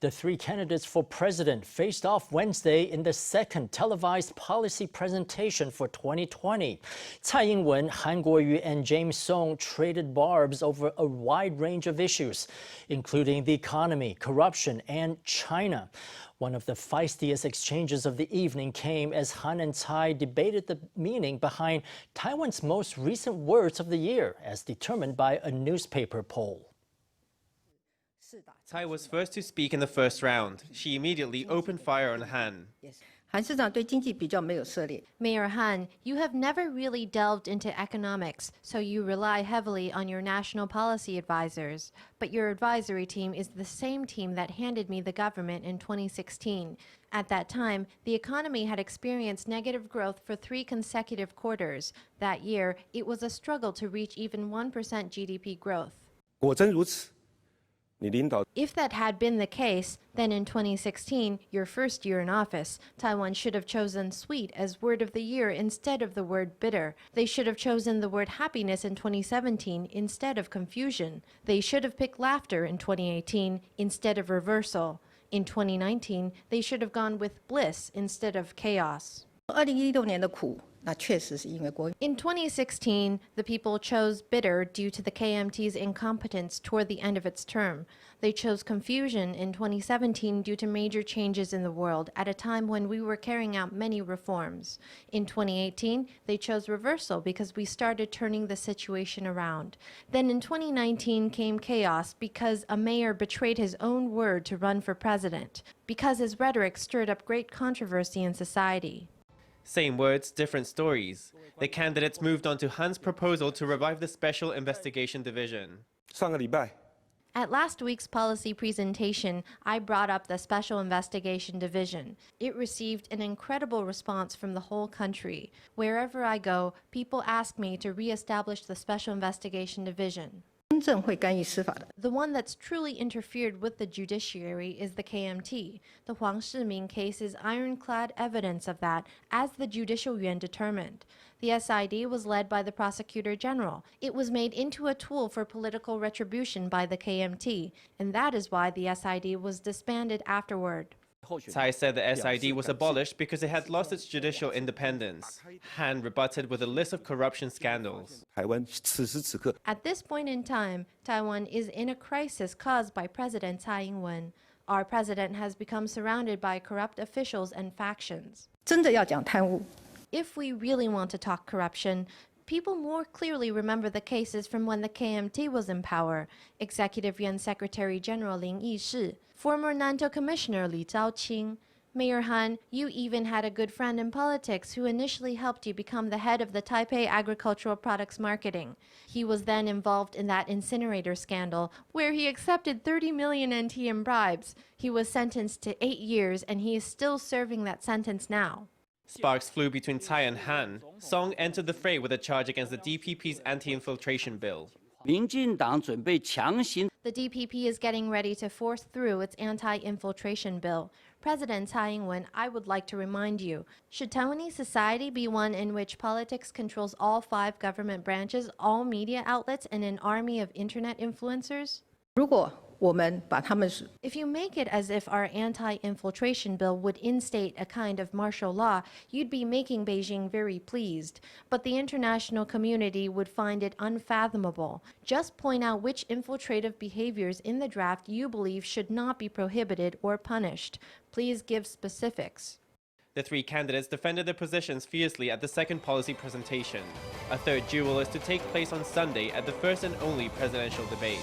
The three candidates for president faced off Wednesday in the second televised policy presentation for 2020. Tsai Ing-wen, Han Kuo-yu, and James Soong traded barbs over a wide range of issues, including the economy, corruption, and China. One of the feistiest exchanges of the evening came as Han and Tsai debated the meaning behind Taiwan's most recent words of the year, as determined by a newspaper poll. Tsai was first to speak in the first round. She immediately opened fire on Han. Mayor Han, you have never really delved into economics, so you rely heavily on your national policy advisors. But your advisory team is the same team that handed me the government in 2016. At that time, the economy had experienced negative growth for 3 consecutive quarters. That year, it was a struggle to reach even 1% GDP growth. If that had been the case, then in 2016, your first year in office, Taiwan should have chosen sweet as word of the year instead of the word bitter. They should have chosen the word happiness in 2017 instead of confusion. They should have picked laughter in 2018 instead of reversal. In 2019, they should have gone with bliss instead of chaos. In 2016, the people chose bitter due to the KMT's incompetence toward the end of its term. They chose confusion in 2017 due to major changes in the world at a time when we were carrying out many reforms. In 2018, they chose reversal because we started turning the situation around. Then in 2019 came chaos because a mayor betrayed his own word to run for president, because his rhetoric stirred up great controversy in society. Same words, different stories. The candidates moved on to Han's proposal to revive the Special Investigation Division. At last week's policy presentation, I brought up the Special Investigation Division. It received an incredible response from the whole country. Wherever I go, people ask me to re-establish the Special Investigation Division. The one that's truly interfered with the judiciary is the KMT. The Huang Shyh-ming case is ironclad evidence of that, as the Judicial Yuan determined. The SID was led by the prosecutor-general. It was made into a tool for political retribution by the KMT, and that is why the SID was disbanded afterward. Tsai said the SID was abolished because it had lost its judicial independence. Han rebutted with a list of corruption scandals. At this point in time, Taiwan is in a crisis caused by President Tsai Ing-wen. Our president has become surrounded by corrupt officials and factions. If we really want to talk corruption, people more clearly remember the cases from when the KMT was in power. Executive Yuan Secretary-General Lin Yi-shih, former Nantou Commissioner Lee Chao-ching. Mayor Han, you even had a good friend in politics who initially helped you become the head of the Taipei Agricultural Products Marketing. He was then involved in that incinerator scandal, where he accepted 30 million NT in bribes. He was sentenced to 8 years, and he is still serving that sentence now. Sparks flew between Tsai and Han. Soong entered the fray with a charge against the DPP's anti-infiltration bill. The DPP is getting ready to force through its anti-infiltration bill. President Tsai Ing-wen, I would like to remind you, should Taiwanese society be one in which politics controls all 5 government branches, all media outlets, and an army of internet influencers? If you make it as if our anti-infiltration bill would instate a kind of martial law, you'd be making Beijing very pleased. But the international community would find it unfathomable. Just point out which infiltrative behaviors in the draft you believe should not be prohibited or punished. Please give specifics. The 3 candidates defended their positions fiercely at the second policy presentation. A third duel is to take place on Sunday at the first and only presidential debate.